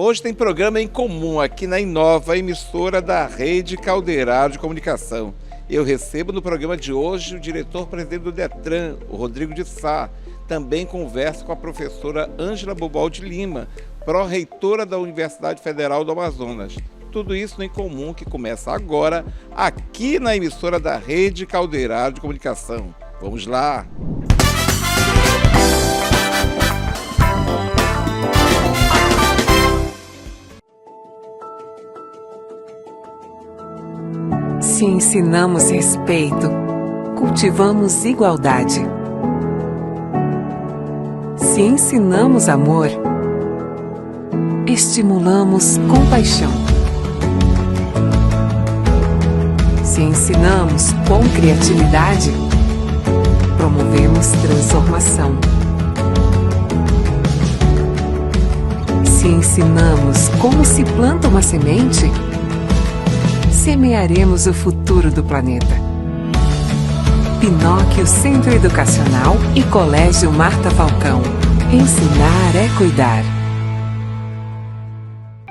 Hoje tem programa em comum aqui na Inova, emissora da Rede Caldeirado de Comunicação. Eu recebo no programa de hoje o diretor-presidente do Detran, o Rodrigo de Sá. Também converso com a professora Ângela Bubal de Lima, pró-reitora da Universidade Federal do Amazonas. Tudo isso no Em Comum, que começa agora, aqui na emissora da Rede Caldeirado de Comunicação. Vamos lá! Se ensinamos respeito, cultivamos igualdade. Se ensinamos amor, estimulamos compaixão. Se ensinamos com criatividade, promovemos transformação. Se ensinamos como se planta uma semente, semearemos o futuro do planeta. Pinóquio Centro Educacional e Colégio Marta Falcão. Ensinar é cuidar.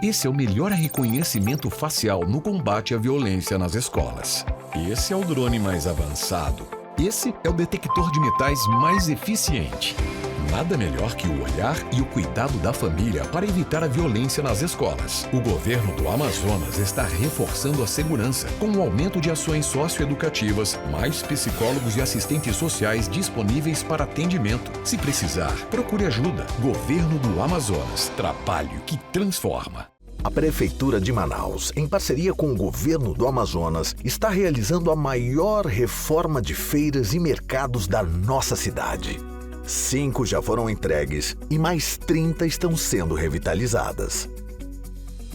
Esse é o melhor reconhecimento facial no combate à violência nas escolas. Esse é o drone mais avançado. Esse é o detector de metais mais eficiente. Nada melhor que o olhar e o cuidado da família para evitar a violência nas escolas. O governo do Amazonas está reforçando a segurança com o aumento de ações socioeducativas, mais psicólogos e assistentes sociais disponíveis para atendimento. Se precisar, procure ajuda. Governo do Amazonas. Trabalho que transforma. A Prefeitura de Manaus, em parceria com o Governo do Amazonas, está realizando a maior reforma de feiras e mercados da nossa cidade. 5 já foram entregues e mais 30 estão sendo revitalizadas.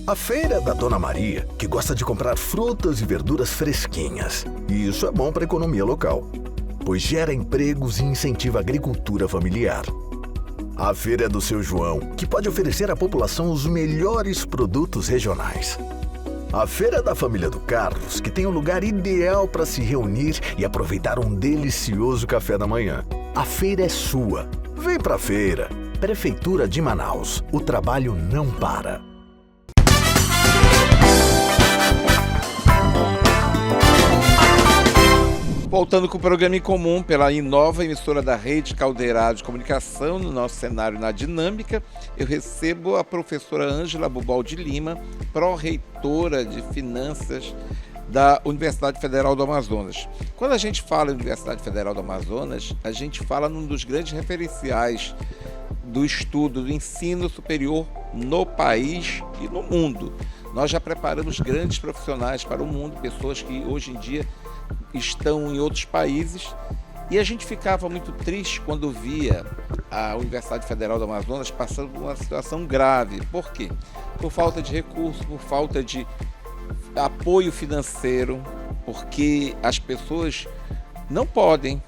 A feira da Dona Maria, que gosta de comprar frutas e verduras fresquinhas. E isso é bom para a economia local, pois gera empregos e incentiva a agricultura familiar. A feira do Seu João, que pode oferecer à população os melhores produtos regionais. A feira da família do Carlos, que tem um lugar ideal para se reunir e aproveitar um delicioso café da manhã. A feira é sua. Vem pra feira. Prefeitura de Manaus. O trabalho não para. Voltando com o programa em comum pela Inova, emissora da Rede Caldeirado de Comunicação, no nosso cenário na dinâmica, eu recebo a professora Ângela Bubal de Lima, pró-reitora de Finanças da Universidade Federal do Amazonas. Quando a gente fala em Universidade Federal do Amazonas, a gente fala num dos grandes referenciais do estudo do ensino superior no país e no mundo. Nós já preparamos grandes profissionais para o mundo, pessoas que hoje em dia estão em outros países, e a gente ficava muito triste quando via a Universidade Federal do Amazonas passando por uma situação grave. Por quê? Por falta de recursos, por falta de apoio financeiro, porque as pessoas não podem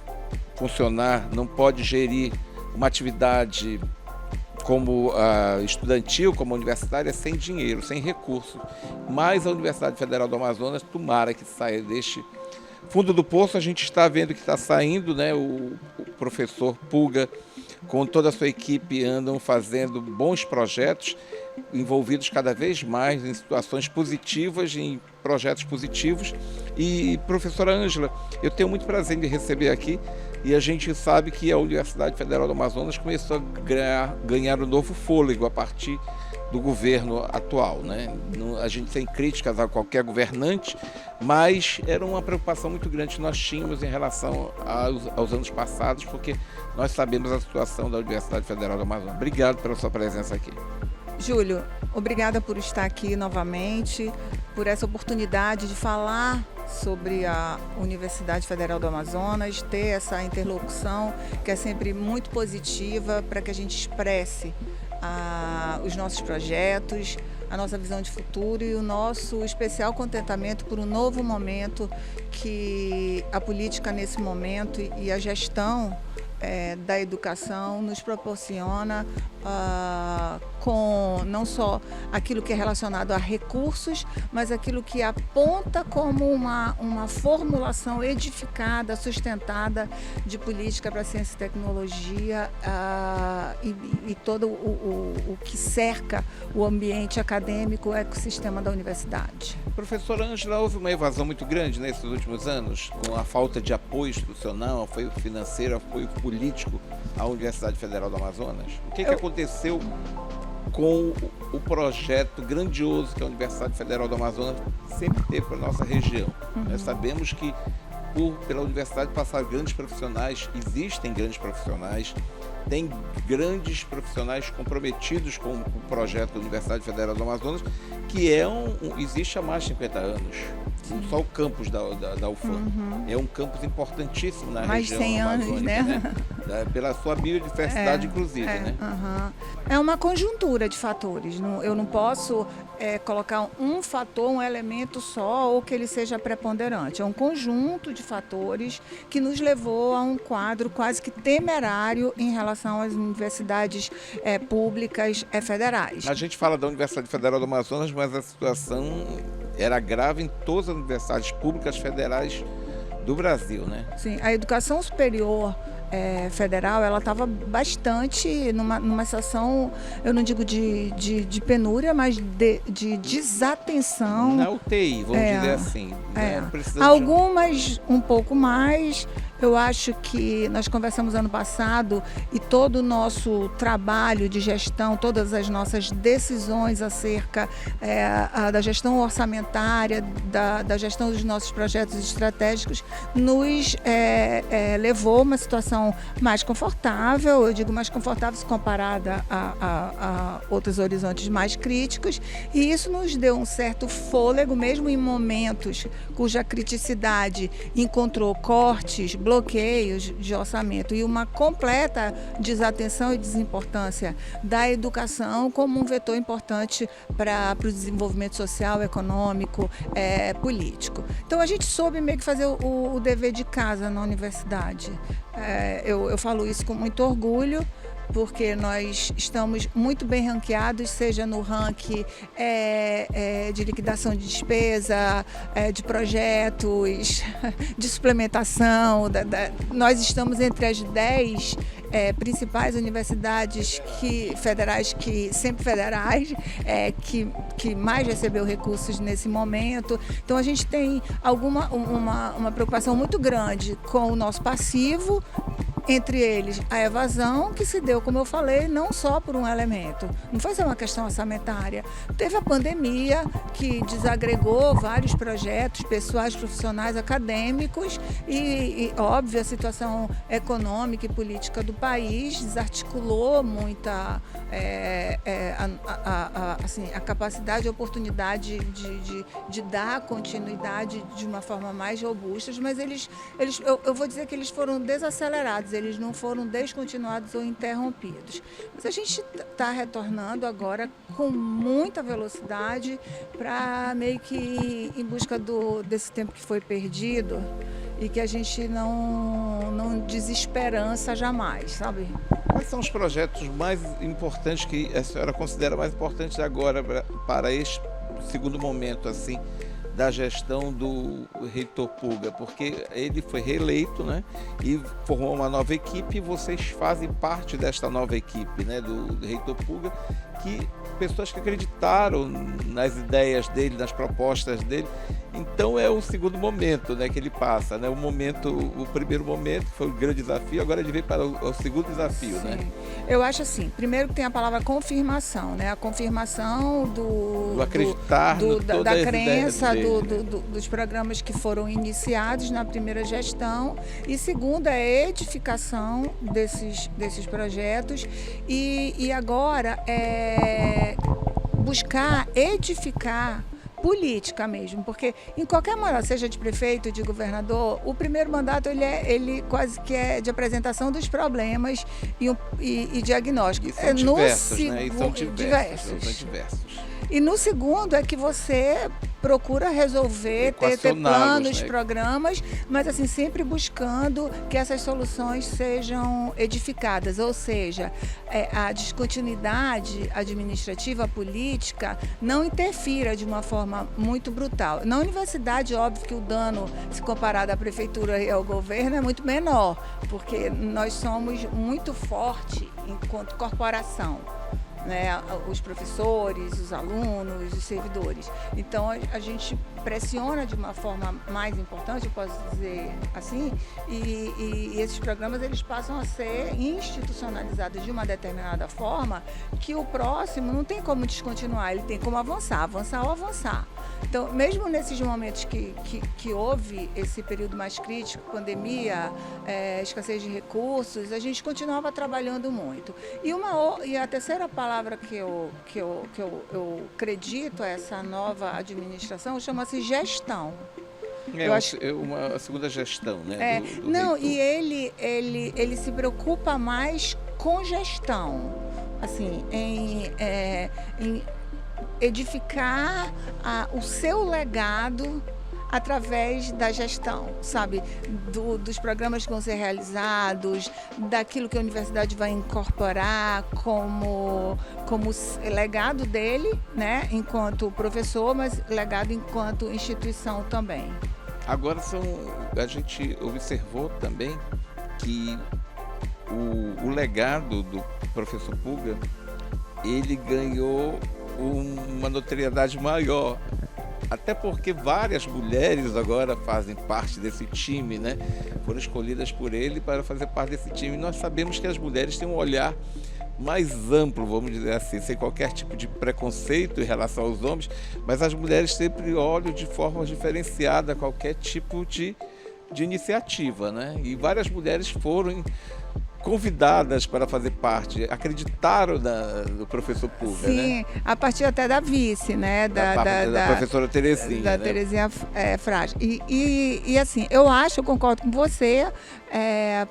funcionar, não podem gerir uma atividade como estudantil, como universitária, sem dinheiro, sem recursos. Mas a Universidade Federal do Amazonas, tomara que saia deste fundo do poço. A gente está vendo que está saindo, né? O professor Pulga, com toda a sua equipe, andam fazendo bons projetos, envolvidos cada vez mais em situações positivas, em projetos positivos. E, professora Ângela, eu tenho muito prazer em receber aqui, e a gente sabe que a Universidade Federal do Amazonas começou a ganhar um novo fôlego a partir do governo atual, né? A gente tem críticas a qualquer governante, mas era uma preocupação muito grande que nós tínhamos em relação aos anos passados, porque nós sabemos a situação da Universidade Federal do Amazonas. Obrigado pela sua presença aqui. Júlio, obrigada por estar aqui novamente, por essa oportunidade de falar sobre a Universidade Federal do Amazonas, ter essa interlocução que é sempre muito positiva para que a gente expresse os nossos projetos, a nossa visão de futuro e o nosso especial contentamento por um novo momento que a política nesse momento e a gestão da educação nos proporciona com não só aquilo que é relacionado a recursos, mas aquilo que aponta como uma formulação edificada, sustentada de política para ciência e tecnologia e todo o que cerca o ambiente acadêmico, o ecossistema da universidade. Professora Ângela, houve uma evasão muito grande nesses últimos anos, com a falta de apoio institucional, apoio financeiro, apoio político à Universidade Federal do Amazonas. O que aconteceu com o projeto grandioso que a Universidade Federal do Amazonas sempre teve para a nossa região? Nós sabemos que pela universidade passaram grandes profissionais, existem grandes profissionais, tem grandes profissionais comprometidos com o projeto da Universidade Federal do Amazonas, que existe há mais de 50 anos. Não só o campus da UFAM. É um campus importantíssimo na mais região 100 anos, amazônica, né? Pela sua biodiversidade, inclusive, né? É uma conjuntura de fatores. Eu não posso colocar um fator, um elemento só, ou que ele seja preponderante. É um conjunto de fatores que nos levou a um quadro quase que temerário em relação às universidades públicas federais. A gente fala da Universidade Federal do Amazonas, mas a situação era grave em todas as universidades públicas federais do Brasil, né? Sim, a educação superior federal, ela estava bastante numa situação, eu não digo de penúria, mas de desatenção. Na UTI, vamos dizer assim. Né? Algumas um pouco mais. Eu acho que nós conversamos ano passado e todo o nosso trabalho de gestão, todas as nossas decisões acerca da gestão orçamentária, da gestão dos nossos projetos estratégicos, nos levou a uma situação mais confortável, eu digo mais confortável se comparada a outros horizontes mais críticos, e isso nos deu um certo fôlego, mesmo em momentos cuja criticidade encontrou cortes, bloqueios de orçamento e uma completa desatenção e desimportância da educação como um vetor importante para o desenvolvimento social, econômico, político. Então a gente soube meio que fazer o dever de casa na universidade. Eu falo isso com muito orgulho, porque nós estamos muito bem ranqueados, seja no ranking de liquidação de despesa, de projetos, de suplementação. Nós estamos entre as 10 principais universidades federais, sempre federais, que mais recebeu recursos nesse momento. Então a gente tem uma preocupação muito grande com o nosso passivo, entre eles a evasão, que se deu, como eu falei, não só por um elemento, não foi só uma questão orçamentária. Teve a pandemia, que desagregou vários projetos pessoais, profissionais, acadêmicos e óbvio, a situação econômica e política do país desarticulou muita a capacidade e oportunidade de dar continuidade de uma forma mais robusta, mas eu vou dizer que eles foram desacelerados, eles não foram descontinuados ou interrompidos. Mas a gente está retornando agora com muita velocidade para meio que em busca desse tempo que foi perdido e que a gente não desesperança jamais, sabe? Quais são os projetos mais importantes que a senhora considera mais importantes agora para este segundo momento, assim, da gestão do reitor Puga? Porque ele foi reeleito, né, e formou uma nova equipe, e vocês fazem parte desta nova equipe, né, do reitor Puga, que pessoas que acreditaram nas ideias dele, nas propostas dele. Então é o segundo momento, né, que ele passa, né? O primeiro momento foi o grande desafio, agora ele vem para o segundo desafio. Sim. Né? Eu acho assim, primeiro que tem a palavra confirmação, né? A confirmação do acreditar, da crença dos programas que foram iniciados na primeira gestão, e segundo a edificação desses projetos e agora buscar edificar política mesmo, porque em qualquer mandato, seja de prefeito, de governador, o primeiro mandato ele quase que é de apresentação dos problemas e diagnóstico. E são diversos, né? E são diversos. E no segundo é que você procura resolver, ter Equacioná-los, planos, né? programas, mas assim, sempre buscando que essas soluções sejam edificadas, ou seja, a descontinuidade administrativa, política, não interfira de uma forma muito brutal. Na universidade, óbvio que o dano, se comparado à prefeitura e ao governo, é muito menor, porque nós somos muito fortes enquanto corporação, né? Os professores, os alunos, os servidores. Então, a gente pressiona de uma forma mais importante, eu posso dizer assim, e esses programas eles passam a ser institucionalizados de uma determinada forma que o próximo não tem como descontinuar, ele tem como avançar ou avançar. Então, mesmo nesses momentos que houve esse período mais crítico, pandemia, escassez de recursos, a gente continuava trabalhando muito. E a terceira palavra que eu acredito a essa nova administração chama-se gestão. Eu acho uma segunda gestão, né? Não, reitor. e ele se preocupa mais com gestão, assim, em edificar o seu legado através da gestão, sabe? Dos programas que vão ser realizados, daquilo que a universidade vai incorporar como legado dele, né? Enquanto professor, mas legado enquanto instituição também. Agora a gente observou também que o legado do professor Puga, ele ganhou uma notoriedade maior, até porque várias mulheres agora fazem parte desse time, né? Foram escolhidas por ele para fazer parte desse time. Nós sabemos que as mulheres têm um olhar mais amplo, vamos dizer assim, sem qualquer tipo de preconceito em relação aos homens, mas as mulheres sempre olham de forma diferenciada qualquer tipo de iniciativa, né? E várias mulheres foram convidadas para fazer parte, acreditaram no professor Puga, Sim, né? a partir até da vice, né? Da professora Terezinha. Da né? Terezinha Frade. E assim, eu concordo com você,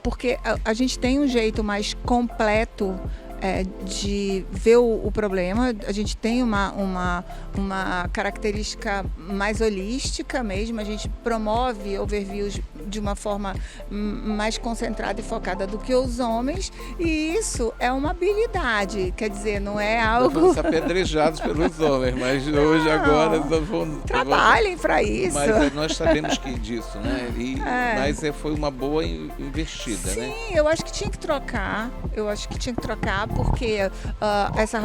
porque a gente tem um jeito mais completo de ver o problema, a gente tem uma característica mais holística mesmo, a gente promove overviews de uma forma mais concentrada e focada do que os homens, e isso é uma habilidade, quer dizer, não é algo... Nós vamos ser apedrejados pelos homens, mas hoje agora nós vamos... Trabalhem para isso. Mas nós sabemos que disso, né? Mas foi uma boa investida, Sim, né? eu acho que tinha que trocar, porque essa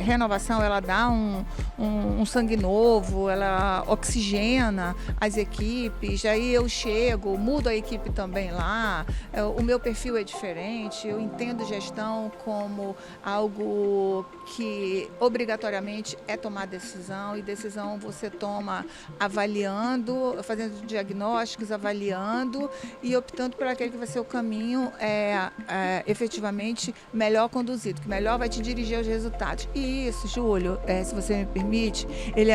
renovação, ela dá um sangue novo, ela oxigena as equipes, aí eu chego, mudo a equipe também lá, o meu perfil é diferente, eu entendo gestão como algo que obrigatoriamente é tomar decisão, e decisão você toma avaliando, fazendo diagnósticos, avaliando e optando por aquele que vai ser o caminho efetivamente melhor conduzido, que melhor vai te dirigir aos resultados. E isso, Júlio, se você me permite, ele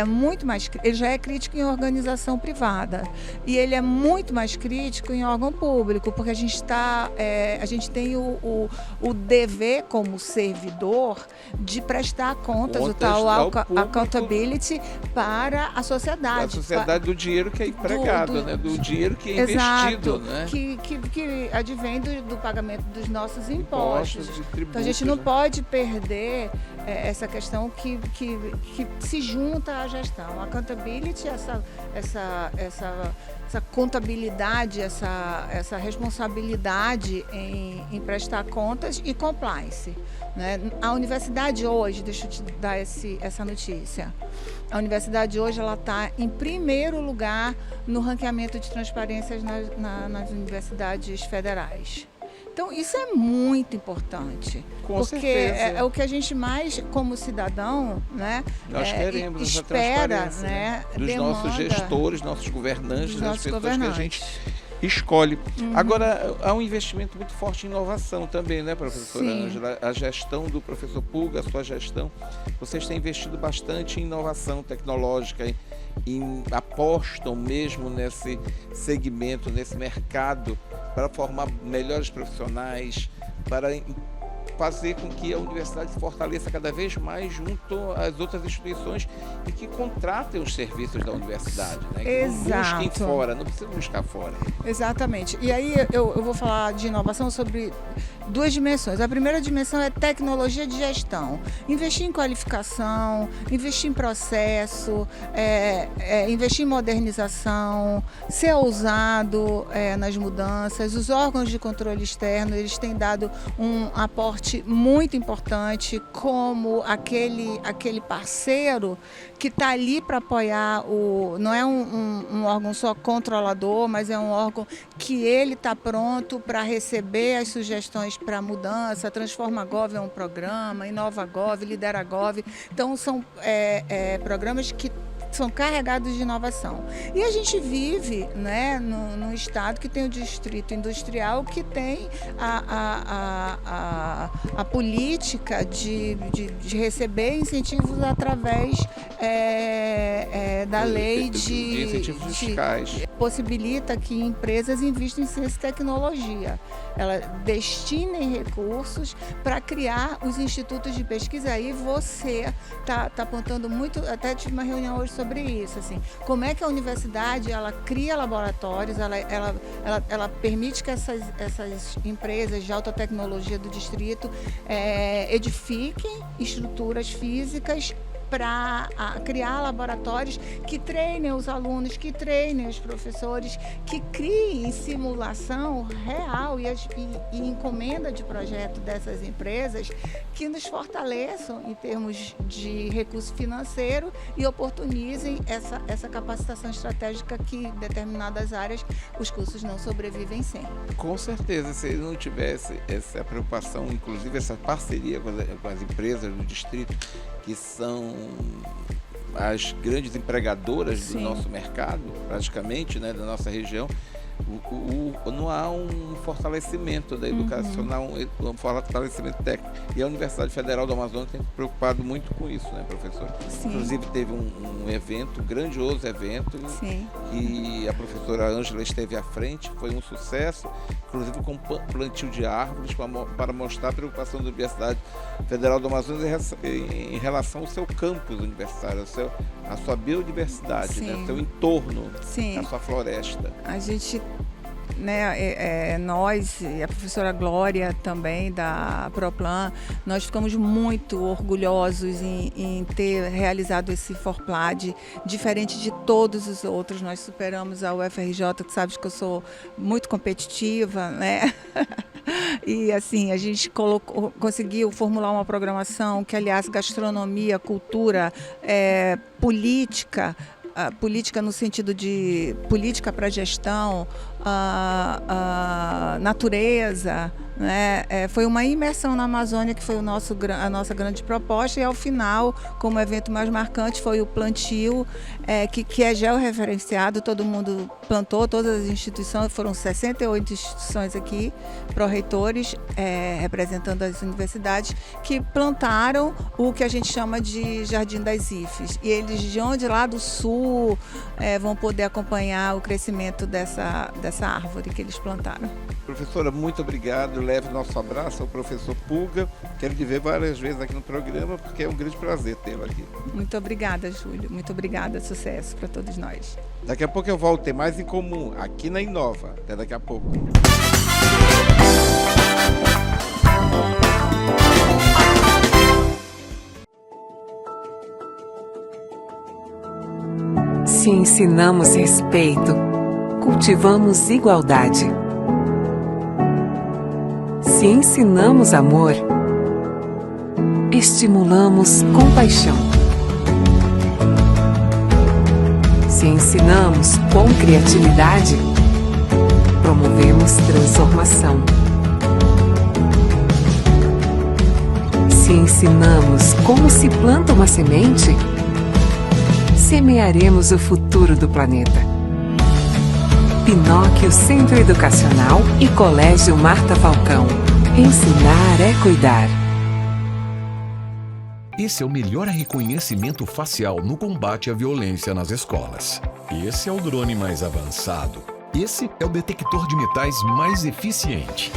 já é crítico em organização privada e ele é muito mais crítico em órgão público, porque a gente tem o dever como servidor de prestar contas, o tal accountability para a sociedade. A sociedade do dinheiro que é empregado, né? Do dinheiro que é investido, exato, né? Que advém do pagamento dos nossos impostos. De tributos, Então a gente não né? pode perder essa questão que se junta à gestão. A accountability, essa contabilidade, essa responsabilidade em prestar contas e compliance, né? A universidade hoje, deixa eu te dar essa notícia, a universidade hoje ela está em primeiro lugar no ranqueamento de transparência nas universidades federais. Então, isso é muito importante, Com porque certeza. é o que a gente mais, como cidadão, né, Nós queremos essa espera, transparência, né, dos demanda, nossos gestores, nossos governantes, dos das nossos pessoas governantes. que a gente escolhe. Agora, há um investimento muito forte em inovação também, né, professora Sim. Ângela? A gestão do professor Puga, a sua gestão, vocês têm investido bastante em inovação tecnológica, apostam mesmo nesse segmento, nesse mercado, para formar melhores profissionais, para fazer com que a universidade se fortaleça cada vez mais junto às outras instituições e que contratem os serviços da universidade, né? Que não busquem fora, não precisam buscar fora. Exatamente. E aí eu vou falar de inovação sobre duas dimensões. A primeira dimensão é tecnologia de gestão. Investir em qualificação, investir em processo, investir em modernização, ser ousado nas mudanças. Os órgãos de controle externo, eles têm dado um aporte muito importante como aquele parceiro que está ali para apoiar não é um órgão só controlador, mas é um órgão que ele está pronto para receber as sugestões para mudança. Transforma.gov é um programa, Inova.gov, Lidera.gov. Então, são programas que são carregados de inovação. E a gente vive, né, num estado que tem o distrito industrial, que tem a política de receber incentivos através da lei de incentivos fiscais. Possibilita que empresas investam em ciência e tecnologia. Ela destinem recursos para criar os institutos de pesquisa. Aí você está apontando muito, até tive uma reunião hoje sobre isso, assim, como é que a universidade ela cria laboratórios, ela permite que essas empresas de alta tecnologia do distrito edifiquem estruturas físicas para criar laboratórios que treinem os alunos, que treinem os professores, que criem simulação real e encomenda de projeto dessas empresas que nos fortaleçam em termos de recurso financeiro e oportunizem essa capacitação estratégica que em determinadas áreas os cursos não sobrevivem sem. Com certeza, se ele não tivesse essa preocupação, inclusive essa parceria com as empresas do distrito, que são as grandes empregadoras do nosso mercado, praticamente, né, da nossa região, não há um fortalecimento da educacional, um fortalecimento técnico. E a Universidade Federal do Amazonas tem se preocupado muito com isso, né, professor? Sim. Inclusive teve um evento, um grandioso evento, e a professora Ângela esteve à frente, foi um sucesso, inclusive com plantio de árvores para mostrar a preocupação da Universidade Federal do Amazonas em relação ao seu campus universitário, a sua biodiversidade, né, o seu entorno, a sua floresta. A gente, né, nós e a professora Glória também da Proplan, nós ficamos muito orgulhosos em ter realizado esse ForPlad, diferente de todos os outros. Nós superamos a UFRJ, que sabe que eu sou muito competitiva, né? E assim, a gente conseguiu formular uma programação que, aliás, gastronomia, cultura, política no sentido de política para gestão, natureza, né? Foi uma imersão na Amazônia que foi a nossa grande proposta, e ao final, como evento mais marcante, foi o plantio, que é georreferenciado, todo mundo plantou, todas as instituições, foram 68 instituições aqui, pró-reitores, representando as universidades, que plantaram o que a gente chama de Jardim das IFES. E eles, de onde lá do sul, vão poder acompanhar o crescimento dessa árvore que eles plantaram. Professora, muito obrigado. Leve nosso abraço ao professor Pulga. Quero te ver várias vezes aqui no programa, porque é um grande prazer tê-lo aqui. Muito obrigada, Júlio. Muito obrigada. Sucesso para todos nós. Daqui a pouco eu volto. Tem mais em comum aqui na Inova. Até daqui a pouco. Se ensinamos respeito, cultivamos igualdade. Se ensinamos amor, estimulamos compaixão. Se ensinamos com criatividade, promovemos transformação. Se ensinamos como se planta uma semente, semearemos o futuro do planeta. Pinóquio Centro Educacional e Colégio Marta Falcão. Ensinar é cuidar. Esse é o melhor reconhecimento facial no combate à violência nas escolas. Esse é o drone mais avançado. Esse é o detector de metais mais eficiente.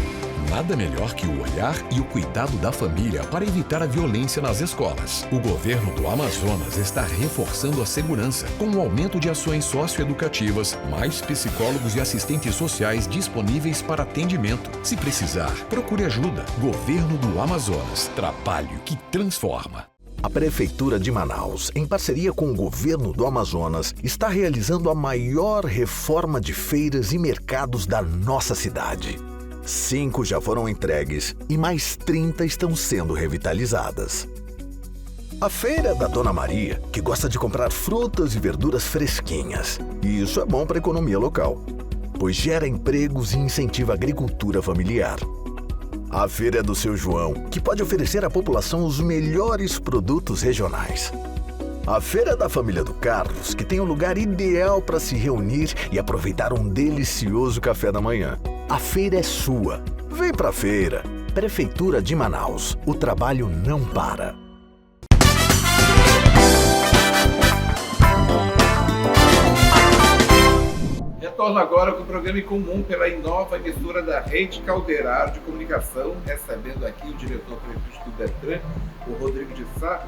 Nada melhor que o olhar e o cuidado da família para evitar a violência nas escolas. O governo do Amazonas está reforçando a segurança com o aumento de ações socioeducativas, mais psicólogos e assistentes sociais disponíveis para atendimento. Se precisar, procure ajuda. Governo do Amazonas. Trabalho que transforma. A Prefeitura de Manaus, em parceria com o Governo do Amazonas, está realizando a maior reforma de feiras e mercados da nossa cidade. 5 já foram entregues e mais 30 estão sendo revitalizadas. A feira da Dona Maria, que gosta de comprar frutas e verduras fresquinhas. E isso é bom para a economia local, pois gera empregos e incentiva a agricultura familiar. A feira do Seu João, que pode oferecer à população os melhores produtos regionais. A feira da família do Carlos, que tem um lugar ideal para se reunir e aproveitar um delicioso café da manhã. A feira é sua. Vem pra feira. Prefeitura de Manaus. O trabalho não para. Retorno agora com o programa em comum pela Inova, emissora da Rede Caldeirado de Comunicação, recebendo aqui o diretor prefeito do Detran, o Rodrigo de Sá.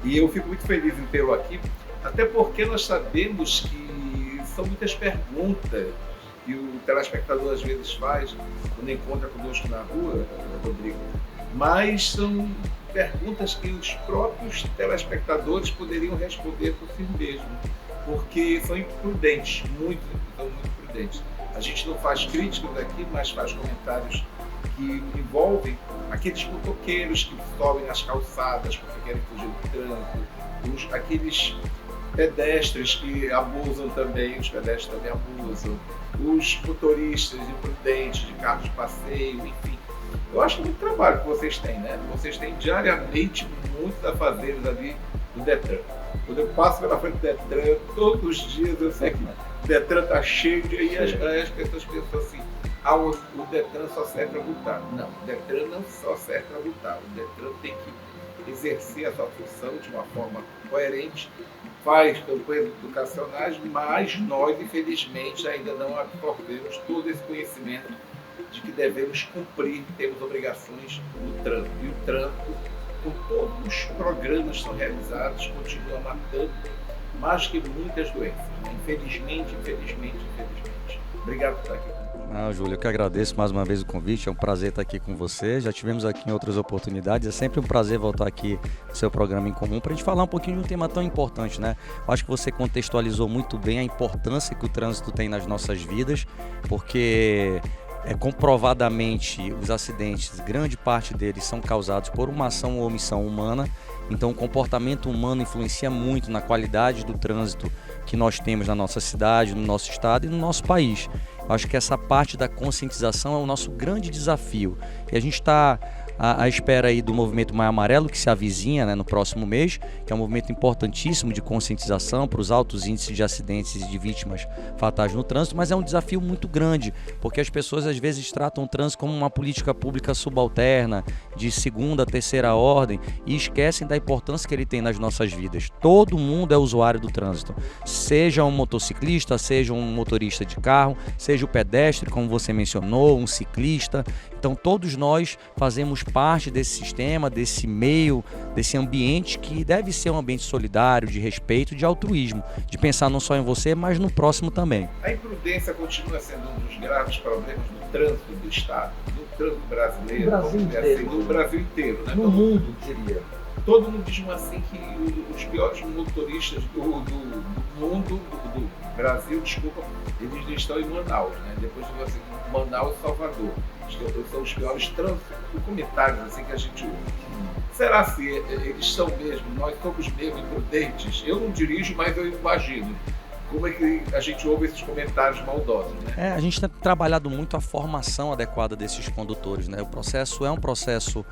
E eu fico muito feliz em tê-lo aqui, até porque nós sabemos que são muitas perguntas que o telespectador às vezes faz quando encontra conosco na rua, Rodrigo, mas são perguntas que os próprios telespectadores poderiam responder por si mesmos, porque são imprudentes, muito prudentes. A gente não faz críticas aqui, mas faz comentários que envolvem aqueles motoqueiros que sobem nas calçadas porque querem fugir do trânsito, aqueles pedestres que abusam também, os pedestres também abusam, os motoristas imprudentes de carros de passeio, enfim. Eu acho muito trabalho que vocês têm, né? Vocês têm diariamente muitos afazeres ali do Detran. Quando eu passo pela frente do Detran, todos os dias eu sei que o Detran está cheio de... E as pessoas pensam assim, o Detran só serve para multar. Não, o Detran não só serve para multar. O Detran tem que exercer a sua função de uma forma coerente, faz campanhas educacionais, mas nós, infelizmente, ainda não absorvemos todo esse conhecimento de que devemos cumprir, temos obrigações no trânsito. E o trânsito, com todos os programas que são realizados, continua matando mais que muitas doenças. Infelizmente. Obrigado por estar aqui. Júlio, eu que agradeço mais uma vez o convite, é um prazer estar aqui com você, já tivemos aqui em outras oportunidades, é sempre um prazer voltar aqui no seu programa em comum para a gente falar um pouquinho de um tema tão importante, né? Eu acho que você contextualizou muito bem a importância que o trânsito tem nas nossas vidas, porque comprovadamente os acidentes, grande parte deles são causados por uma ação ou omissão humana, então o comportamento humano influencia muito na qualidade do trânsito que nós temos na nossa cidade, no nosso estado e no nosso país. Eu acho que essa parte da conscientização é o nosso grande desafio. E a gente está à espera aí do movimento Maio Amarelo, que se avizinha, né, no próximo mês, que é um movimento importantíssimo de conscientização para os altos índices de acidentes e de vítimas fatais no trânsito, mas é um desafio muito grande, porque as pessoas às vezes tratam o trânsito como uma política pública subalterna, de segunda, terceira ordem, e esquecem da importância que ele tem nas nossas vidas. Todo mundo é usuário do trânsito, seja um motociclista, seja um motorista de carro, seja o pedestre, como você mencionou, um ciclista. Então todos nós fazemos parte desse sistema, desse meio, desse ambiente que deve ser um ambiente solidário, de respeito, de altruísmo, de pensar não só em você, mas no próximo também. A imprudência continua sendo um dos graves problemas do trânsito do Estado, do trânsito brasileiro, no Brasil inteiro, né? No mundo, diria. Todo mundo diz assim que os piores motoristas do mundo, do Brasil, desculpa, eles estão em Manaus, né? Depois de assim, Manaus e Salvador. São os piores comentários assim, que a gente ouve. Será que eles são mesmo, nós somos mesmo imprudentes? Eu não dirijo, mas eu imagino. Como é que a gente ouve esses comentários maldosos, né? A gente tem trabalhado muito a formação adequada desses condutores, né? O processo é um processo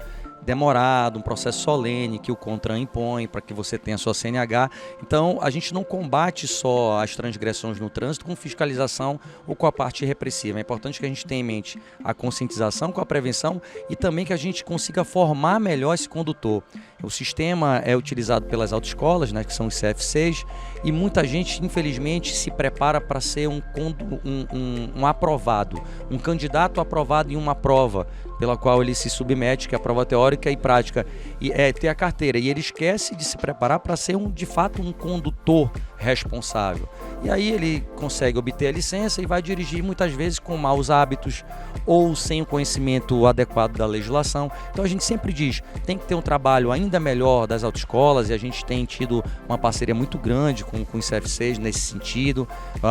demorado, um processo solene que o CONTRAN impõe para que você tenha a sua CNH. Então, a gente não combate só as transgressões no trânsito com fiscalização ou com a parte repressiva. É importante que a gente tenha em mente a conscientização com a prevenção e também que a gente consiga formar melhor esse condutor. O sistema é utilizado pelas autoescolas, né, que são os CFCs, e muita gente, infelizmente, se prepara para ser um aprovado, um candidato aprovado em uma prova pela qual ele se submete, que é a prova teórica e prática, e é ter a carteira. E ele esquece de se preparar para ser de fato um condutor responsável. E aí ele consegue obter a licença e vai dirigir muitas vezes com maus hábitos ou sem o conhecimento adequado da legislação. Então a gente sempre diz, tem que ter um trabalho ainda melhor das autoescolas, e a gente tem tido uma parceria muito grande com os CFCs nesse sentido.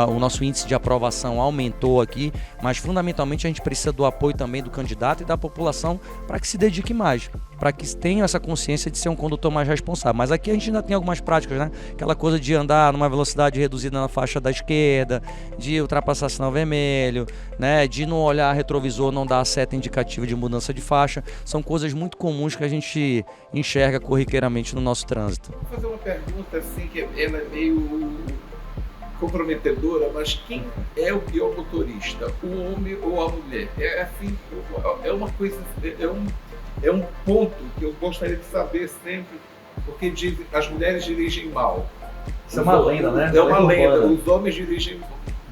O nosso índice de aprovação aumentou aqui, mas fundamentalmente a gente precisa do apoio também do candidato e da população para que se dedique mais, para que tenham essa consciência de ser um condutor mais responsável. Mas aqui a gente ainda tem algumas práticas, né? Aquela coisa de andar numa velocidade reduzida na faixa da esquerda, de ultrapassar sinal vermelho, né? De não olhar retrovisor, não dar a seta indicativa de mudança de faixa. São coisas muito comuns que a gente enxerga corriqueiramente no nosso trânsito. Vou fazer uma pergunta assim, que ela é meio comprometedora, mas quem é o pior motorista? O homem ou a mulher? É assim, é uma coisa, é um ponto que eu gostaria de saber sempre, porque dizem as mulheres dirigem mal. Isso é uma lenda, né? É uma lenda. Os homens dirigem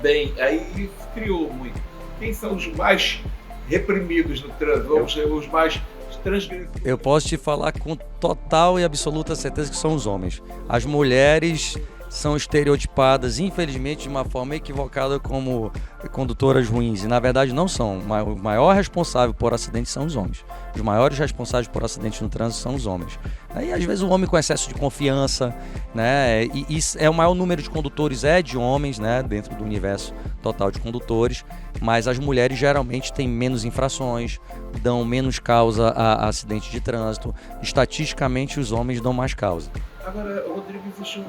bem. Aí isso criou muito. Quem são os mais reprimidos no trânsito? Os mais transgressores? Eu posso te falar com total e absoluta certeza que são os homens. As mulheres são estereotipadas, infelizmente, de uma forma equivocada como condutoras ruins. E, na verdade, não são. O maior responsável por acidentes são os homens. Os maiores responsáveis por acidentes no trânsito são os homens. Aí, às vezes, o homem com excesso de confiança, né? E o maior número de condutores é de homens, né? Dentro do universo total de condutores. Mas as mulheres, geralmente, têm menos infrações, dão menos causa a acidente de trânsito. Estatisticamente, os homens dão mais causa. Agora, Rodrigo, existe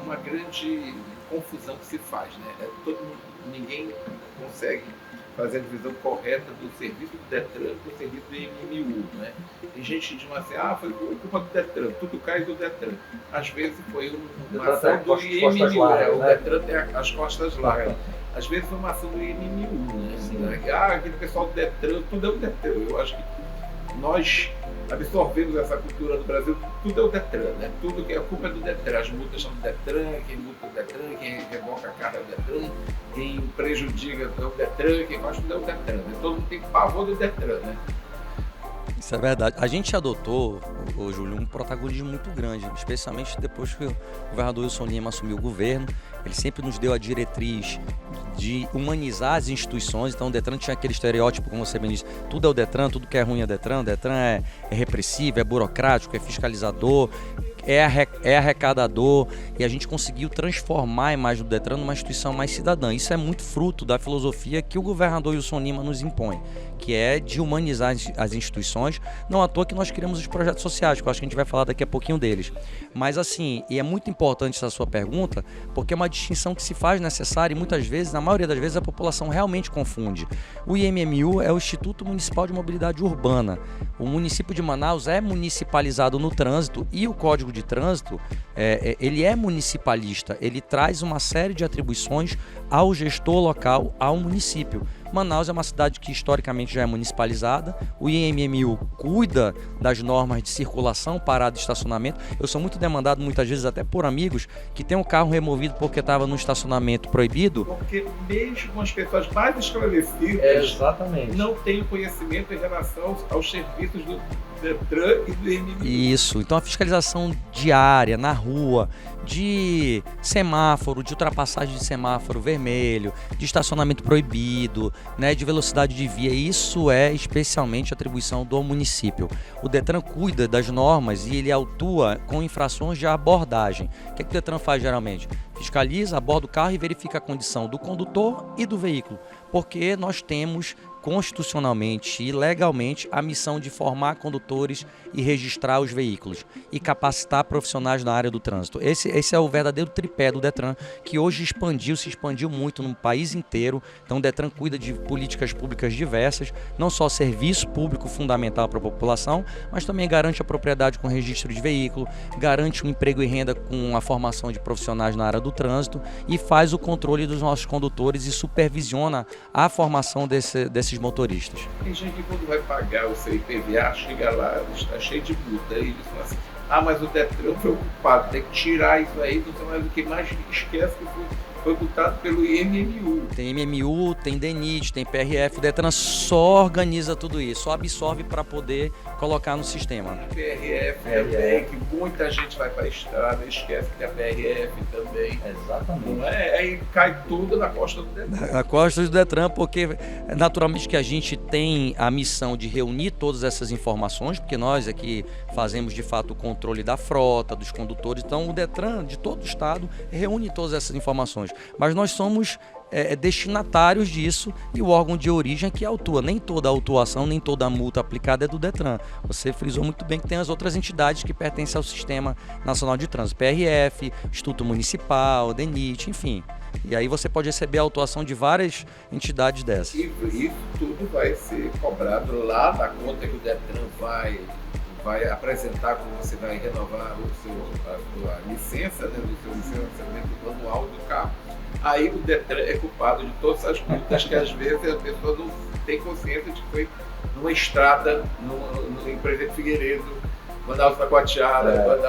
uma grande confusão que se faz, né? Ninguém consegue fazer a divisão correta do serviço do Detran com o serviço do IMMU, né? Tem gente que diz assim, foi culpa do Detran, tudo cai do Detran. Às vezes foi uma ação do IMMU, o Detran tem as costas largas. Às vezes foi uma ação do IMMU, né? Aquele pessoal do Detran, tudo é o Detran. Eu acho que nós absorvemos essa cultura no Brasil, tudo é o Detran, né? Tudo que é a culpa é do Detran. As multas são do Detran, quem multa é o Detran, quem revoca a carga é o Detran, quem prejudica é o Detran, quem faz tudo é o Detran, né? Todo mundo tem pavor do Detran, né? Isso é verdade. A gente adotou, Júlio, um protagonismo muito grande, especialmente depois que o governador Wilson Lima assumiu o governo. Ele sempre nos deu a diretriz de humanizar as instituições. Então o Detran tinha aquele estereótipo, como você bem disse, tudo é o Detran, tudo que é ruim é Detran. O Detran é repressivo, é burocrático, é fiscalizador, é arrecadador, e a gente conseguiu transformar a imagem do Detran numa instituição mais cidadã. Isso é muito fruto da filosofia que o governador Wilson Lima nos impõe, que é de humanizar as instituições. Não à toa que nós criamos os projetos sociais, que eu acho que a gente vai falar daqui a pouquinho deles. Mas assim, e é muito importante essa sua pergunta, porque é uma distinção que se faz necessária e muitas vezes, na maioria das vezes, a população realmente confunde. O IMMU é o Instituto Municipal de Mobilidade Urbana. O município de Manaus é municipalizado no trânsito e o Código de Trânsito, ele é municipalista, ele traz uma série de atribuições ao gestor local, ao município. Manaus é uma cidade que historicamente já é municipalizada, o IMMU cuida das normas de circulação, parada e estacionamento. Eu sou muito demandado muitas vezes até por amigos que tem um carro removido porque estava no estacionamento proibido. Porque mesmo as pessoas mais esclarecidas não têm conhecimento em relação aos serviços do Detran e do IMMU. Isso, então a fiscalização diária, na rua, de semáforo, de ultrapassagem de semáforo vermelho, de estacionamento proibido, né, de velocidade de via, isso é especialmente atribuição do município. O Detran cuida das normas e ele atua com infrações de abordagem. O que o Detran faz geralmente? Fiscaliza, aborda o carro e verifica a condição do condutor e do veículo, porque nós temos constitucionalmente e legalmente a missão de formar condutores e registrar os veículos e capacitar profissionais na área do trânsito. Esse é o verdadeiro tripé do Detran, que hoje se expandiu muito no país inteiro. Então o Detran cuida de políticas públicas diversas, não só serviço público fundamental para a população, mas também garante a propriedade com registro de veículo, garante um emprego e renda com a formação de profissionais na área do trânsito e faz o controle dos nossos condutores e supervisiona a formação desses motoristas. Tem gente que quando vai pagar o seu IPVA, chega lá, está cheio de multa, e eles falam assim, mas o Detran é preocupado, tem que tirar isso aí, não sei mais o que mais esquece que foi multado pelo IMMU. Tem IMMU, tem DENIT, tem PRF, o Detran só organiza tudo isso, só absorve para poder colocar no sistema. PRF também, que muita gente vai para a estrada, esquece que a PRF também. Exatamente. Não é? Aí cai tudo na costa do Detran. Na costa do Detran, porque naturalmente que a gente tem a missão de reunir todas essas informações, porque nós aqui fazemos de fato o controle da frota, dos condutores, então o Detran de todo o estado reúne todas essas informações, mas nós somos destinatários disso e o órgão de origem que autua. Nem toda a autuação, nem toda a multa aplicada é do Detran. Você frisou muito bem que tem as outras entidades que pertencem ao Sistema Nacional de Trânsito, PRF, Instituto Municipal, DENIT, enfim. E aí você pode receber a autuação de várias entidades dessas. E isso tudo vai ser cobrado lá na conta que o Detran vai apresentar quando você vai renovar a sua licença, né, do seu licenciamento manual do carro. Aí o Detran é culpado de todas as multas que às vezes a pessoa não tem consciência de que foi numa estrada, em Presidente Figueiredo, Manaus-Taquatiara,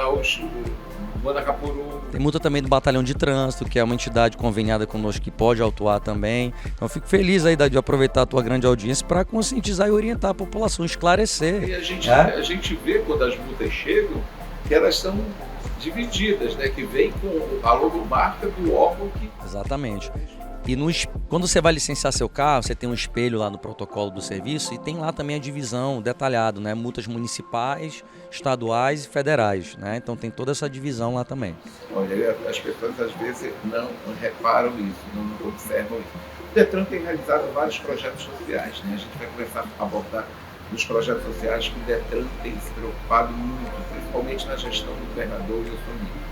Manacapuru. Tem multa também do Batalhão de Trânsito, que é uma entidade conveniada conosco que pode autuar também. Então fico feliz aí de aproveitar a tua grande audiência para conscientizar e orientar a população, esclarecer. E a gente vê quando as multas chegam que elas são divididas, né? Que vem com a logomarca do órgão que... Exatamente. E quando você vai licenciar seu carro, você tem um espelho lá no protocolo do serviço e tem lá também a divisão detalhado, né? Multas municipais, estaduais e federais, né? Então tem toda essa divisão lá também. Olha, as pessoas às vezes não reparam isso, não observam isso. O Detran tem realizado vários projetos sociais, né? A gente vai começar a abordar os projetos sociais que o Detran tem se preocupado muito, principalmente na gestão do governador Wilson Lima.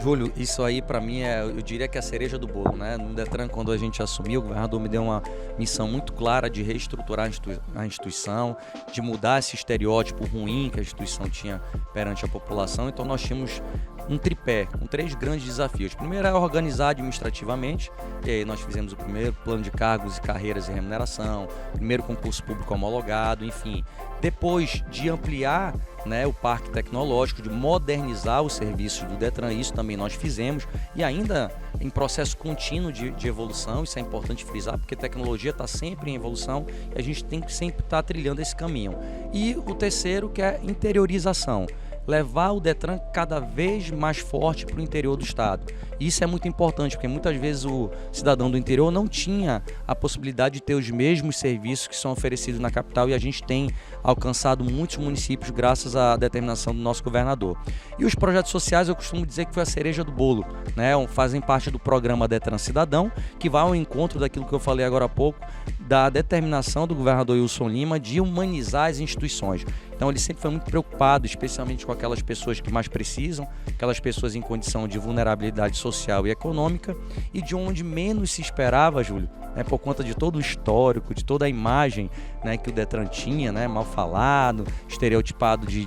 Júlio, isso aí para mim eu diria que é a cereja do bolo, né? No Detran, quando a gente assumiu, o governador me deu uma missão muito clara de reestruturar a instituição, de mudar esse estereótipo ruim que a instituição tinha perante a população. Então nós tínhamos um tripé com 3 grandes desafios. Primeiro é organizar administrativamente, e aí nós fizemos o primeiro plano de cargos e carreiras e remuneração, primeiro concurso público homologado, enfim. Depois de ampliar, né, o parque tecnológico, de modernizar os serviços do Detran, isso também nós fizemos, e ainda em processo contínuo de evolução, isso é importante frisar, porque a tecnologia está sempre em evolução e a gente tem que sempre estar trilhando esse caminho. E o terceiro, que é interiorização. Levar o Detran cada vez mais forte para o interior do estado. Isso é muito importante, porque muitas vezes o cidadão do interior não tinha a possibilidade de ter os mesmos serviços que são oferecidos na capital, e a gente tem alcançado muitos municípios graças à determinação do nosso governador. E os projetos sociais, eu costumo dizer que foi a cereja do bolo, né? Fazem parte do programa Detran Cidadão, que vai ao encontro daquilo que eu falei agora há pouco, da determinação do governador Wilson Lima de humanizar as instituições. Então ele sempre foi muito preocupado, especialmente com aquelas pessoas que mais precisam, aquelas pessoas em condição de vulnerabilidade social e econômica, e de onde menos se esperava, Júlio, né, por conta de todo o histórico, de toda a imagem, né, que o Detran tinha, né, mal falado, estereotipado de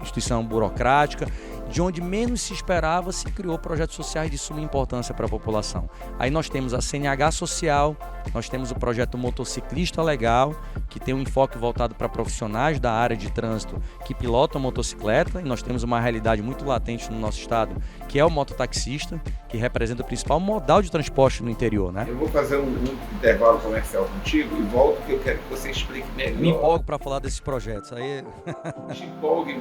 instituição burocrática, de onde menos se esperava, se criou projetos sociais de suma importância para a população. Aí nós temos a CNH Social, nós temos o projeto Motociclista Legal, que tem um enfoque voltado para profissionais da área de trânsito que pilotam motocicleta, e nós temos uma realidade muito latente no nosso estado, que é o mototaxista, que representa o principal modal de transporte no interior, né? Eu vou fazer um intervalo comercial contigo e volto, que eu quero que você explique melhor. Me empolgo para falar desses projetos. Aí... Te empolgue,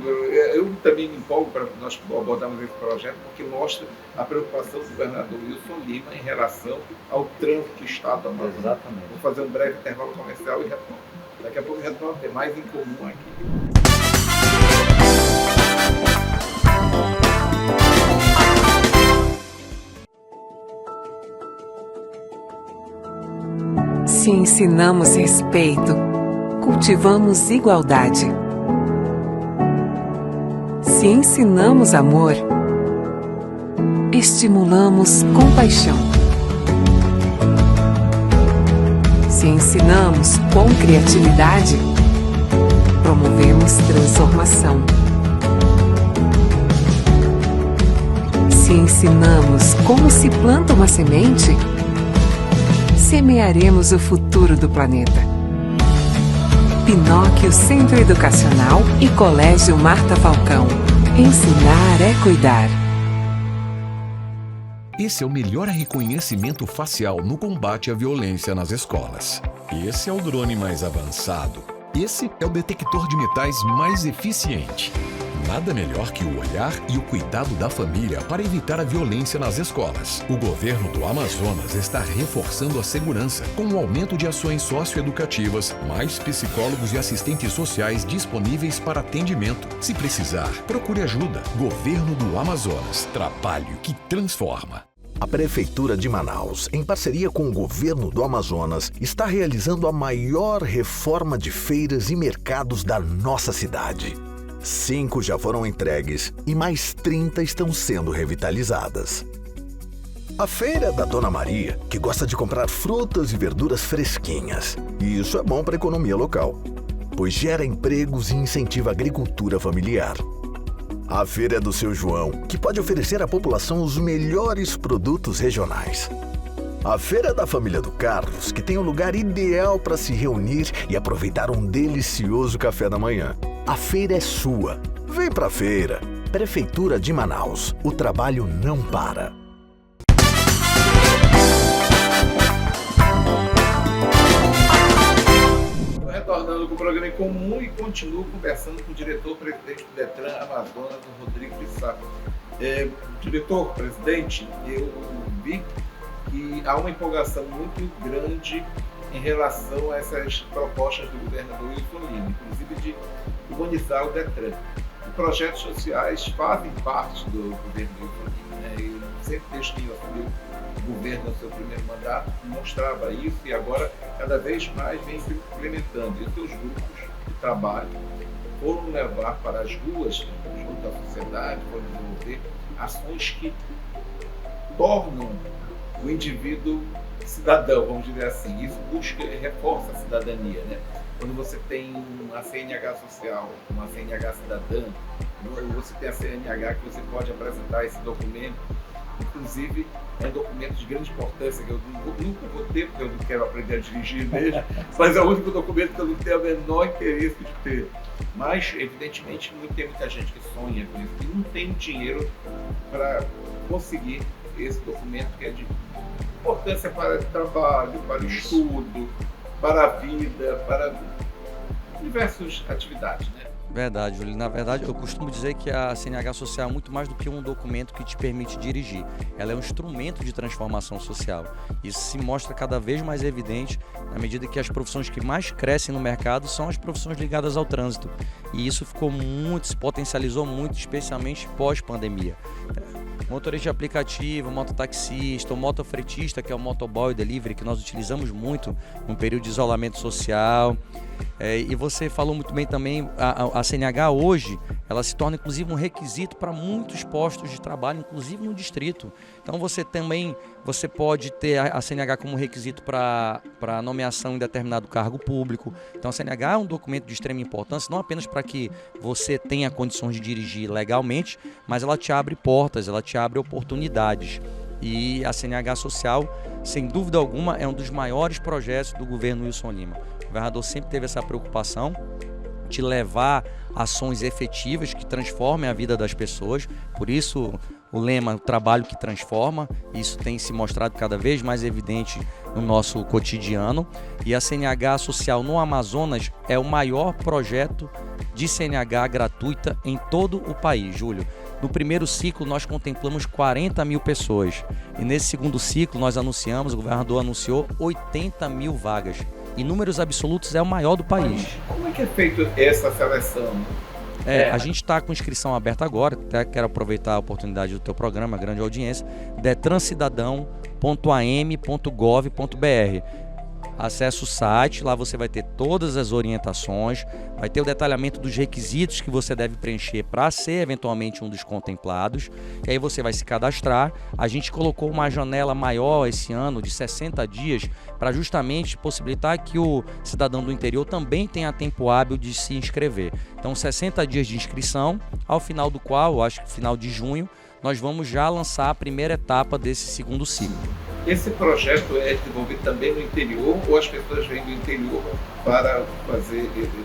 eu também me empolgo para nós abordarmos esse projeto, porque mostra a preocupação do governador Wilson Lima em relação ao trânsito do estado do Amazonas. Exatamente. Vou fazer um breve intervalo comercial e retorno. Daqui a pouco retorno, tem mais em comum aqui. Se ensinamos respeito, cultivamos igualdade. Se ensinamos amor, estimulamos compaixão. Se ensinamos com criatividade, promovemos transformação. Se ensinamos como se planta uma semente, semearemos o futuro do planeta. Pinóquio Centro Educacional e Colégio Marta Falcão. Ensinar é cuidar. Esse é o melhor reconhecimento facial no combate à violência nas escolas. Esse é o drone mais avançado. Esse é o detector de metais mais eficiente. Nada melhor que o olhar e o cuidado da família para evitar a violência nas escolas. O governo do Amazonas está reforçando a segurança com o aumento de ações socioeducativas, mais psicólogos e assistentes sociais disponíveis para atendimento. Se precisar, procure ajuda. Governo do Amazonas. Trabalho que transforma. A Prefeitura de Manaus, em parceria com o governo do Amazonas, está realizando a maior reforma de feiras e mercados da nossa cidade. 5 já foram entregues e mais 30 estão sendo revitalizadas. A feira da Dona Maria, que gosta de comprar frutas e verduras fresquinhas. E isso é bom para a economia local, pois gera empregos e incentiva a agricultura familiar. A feira é do seu João, que pode oferecer à população os melhores produtos regionais. A feira é da família do Carlos, que tem um lugar ideal para se reunir e aproveitar um delicioso café da manhã. A feira é sua. Vem pra feira. Prefeitura de Manaus. O trabalho não para. Retornando com o programa em comum e continuo conversando com o diretor-presidente do Detran Amazonas, o Rodrigo Fissaco. Diretor-presidente, eu vi que há uma empolgação muito grande em relação a essas propostas do governador Wilson Lima, inclusive de humanizar o Detran. Os projetos sociais fazem parte do governo Wilson Lima, né? E sempre desde que assumiu o governo no seu primeiro mandato mostrava isso e agora cada vez mais vem se implementando. E os seus grupos de trabalho foram levar para as ruas, junto à sociedade, foram desenvolver ações que tornam o indivíduo cidadão, vamos dizer assim. Isso busca e reforça a cidadania, né? Quando você tem uma CNH social, uma CNH cidadã, você tem a CNH que você pode apresentar esse documento. Inclusive, é um documento de grande importância que eu nunca vou ter, porque eu não quero aprender a dirigir mesmo, mas é o único documento que eu não tenho o menor interesse de ter. Mas, evidentemente, tem muita gente que sonha com isso e não tem dinheiro para conseguir esse documento que é de importância para o trabalho, para o estudo, para a vida, para diversas atividades, né? Verdade, Júlio. Na verdade, eu costumo dizer que a CNH social é muito mais do que um documento que te permite dirigir. Ela é um instrumento de transformação social. Isso se mostra cada vez mais evidente na medida que as profissões que mais crescem no mercado são as profissões ligadas ao trânsito. E isso se potencializou muito, especialmente pós-pandemia. Motorista de aplicativo, mototaxista, o motofretista, que é o motoboy delivery, que nós utilizamos muito no período de isolamento social. E você falou muito bem também, a CNH hoje, ela se torna inclusive um requisito para muitos postos de trabalho, inclusive no distrito. Então você pode ter a CNH como requisito para nomeação em determinado cargo público. Então a CNH é um documento de extrema importância, não apenas para que você tenha condições de dirigir legalmente, mas ela te abre portas, ela te abre oportunidades. E a CNH social, sem dúvida alguma, é um dos maiores projetos do governo Wilson Lima. O governador sempre teve essa preocupação de levar ações efetivas que transformem a vida das pessoas. Por isso, o lema, o trabalho que transforma, isso tem se mostrado cada vez mais evidente no nosso cotidiano. E a CNH social no Amazonas é o maior projeto de CNH gratuita em todo o país, Júlio. No primeiro ciclo, nós contemplamos 40 mil pessoas. E nesse segundo ciclo, o governador anunciou 80 mil vagas. Em números absolutos, é o maior do país. Como é que é feita essa seleção? A gente está com inscrição aberta agora, até quero aproveitar a oportunidade do teu programa, a grande audiência, detrancidadão.am.gov.br. Acesse o site, lá você vai ter todas as orientações, vai ter o detalhamento dos requisitos que você deve preencher para ser eventualmente um dos contemplados, e aí você vai se cadastrar. A gente colocou uma janela maior esse ano de 60 dias para justamente possibilitar que o cidadão do interior também tenha tempo hábil de se inscrever. Então 60 dias de inscrição, ao final do qual, acho que final de junho, nós vamos já lançar a primeira etapa desse segundo ciclo. Esse projeto é desenvolvido também no interior ou as pessoas vêm do interior para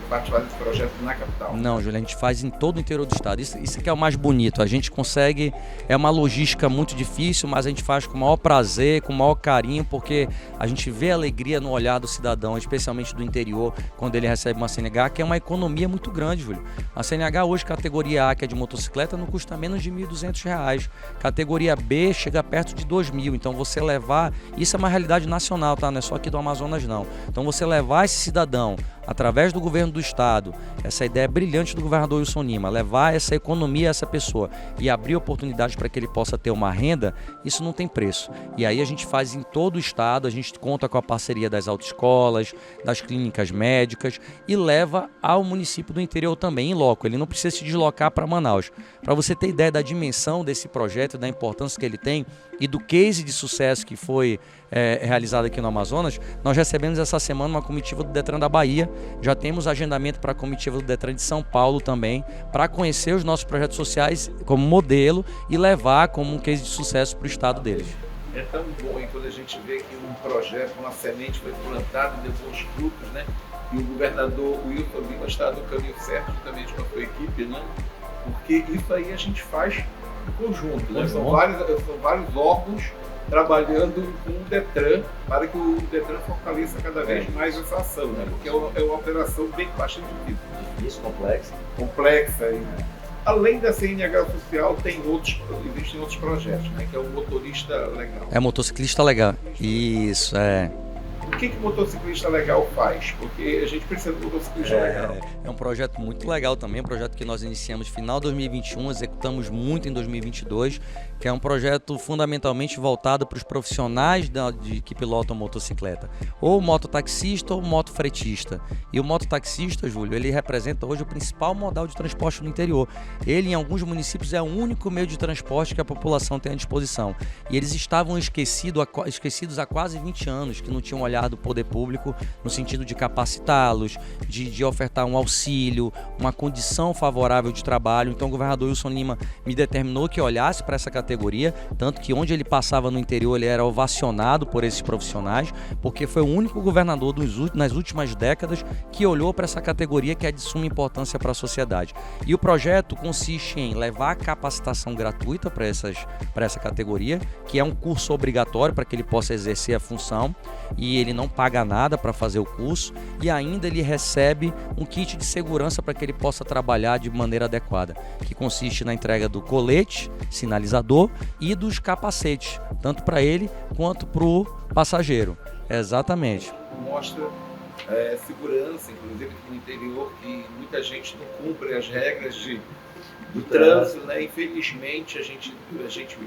participar desse projeto na capital? Não, Júlio, a gente faz em todo o interior do estado. Isso que é o mais bonito. A gente consegue, é uma logística muito difícil, mas a gente faz com o maior prazer, com o maior carinho, porque a gente vê a alegria no olhar do cidadão, especialmente do interior, quando ele recebe uma CNH, que é uma economia muito grande, Júlio. A CNH hoje, categoria A, que é de motocicleta, não custa menos de R$ 1.200. Categoria B chega perto de R$ 2.000. Então você levar, isso é uma realidade nacional, tá? Não é só aqui do Amazonas, não. Então você levar esse cidadão, através do governo do estado, essa ideia brilhante do governador Wilson Lima, levar essa economia a essa pessoa e abrir oportunidades para que ele possa ter uma renda, isso não tem preço. E aí a gente faz em todo o estado, a gente conta com a parceria das autoescolas, das clínicas médicas e leva ao município do interior também, em loco. Ele não precisa se deslocar para Manaus. Para você ter ideia da dimensão desse projeto, da importância que ele tem e do case de sucesso que foi realizado aqui no Amazonas, nós recebemos essa semana uma comitiva do Detran da Bahia, já temos agendamento para a comitiva do Detran de São Paulo também, para conhecer os nossos projetos sociais como modelo e levar como um case de sucesso para o estado deles. É tão bom quando a gente vê que um projeto, uma semente foi plantada e deu bons frutos, né? E o governador Wilson Lima está no caminho certo, justamente com a sua equipe, né? Porque isso aí a gente faz em conjunto, né? São vários órgãos trabalhando com o Detran para que o Detran fortaleça cada vez mais essa ação, né? Porque é uma operação bastante difícil, complexa. E, além da CNH social, existem outros projetos, né? Que é o motorista legal. É motociclista legal. Isso, é. O que o motociclista legal faz? Porque a gente precisa do motociclista legal. É um projeto muito legal também, um projeto que nós iniciamos no final de 2021, executamos muito em 2022, que é um projeto fundamentalmente voltado para os profissionais que pilotam motocicleta, ou mototaxista ou motofretista. E o mototaxista, Júlio, ele representa hoje o principal modal de transporte no interior. Ele, em alguns municípios, é o único meio de transporte que a população tem à disposição. E eles estavam esquecidos há quase 20 anos, que não tinham olhado do poder público no sentido de capacitá-los, de ofertar um auxílio, uma condição favorável de trabalho. Então o governador Wilson Lima me determinou que olhasse para essa categoria, tanto que onde ele passava no interior ele era ovacionado por esses profissionais, porque foi o único governador nas últimas décadas que olhou para essa categoria que é de suma importância para a sociedade. E o projeto consiste em levar capacitação gratuita para essa categoria, que é um curso obrigatório para que ele possa exercer a função, e ele não paga nada para fazer o curso, e ainda ele recebe um kit de segurança para que ele possa trabalhar de maneira adequada, que consiste na entrega do colete, sinalizador e dos capacetes, tanto para ele quanto para o passageiro. Exatamente. Mostra segurança, inclusive no interior, que muita gente não cumpre as regras do trânsito, né? Infelizmente a gente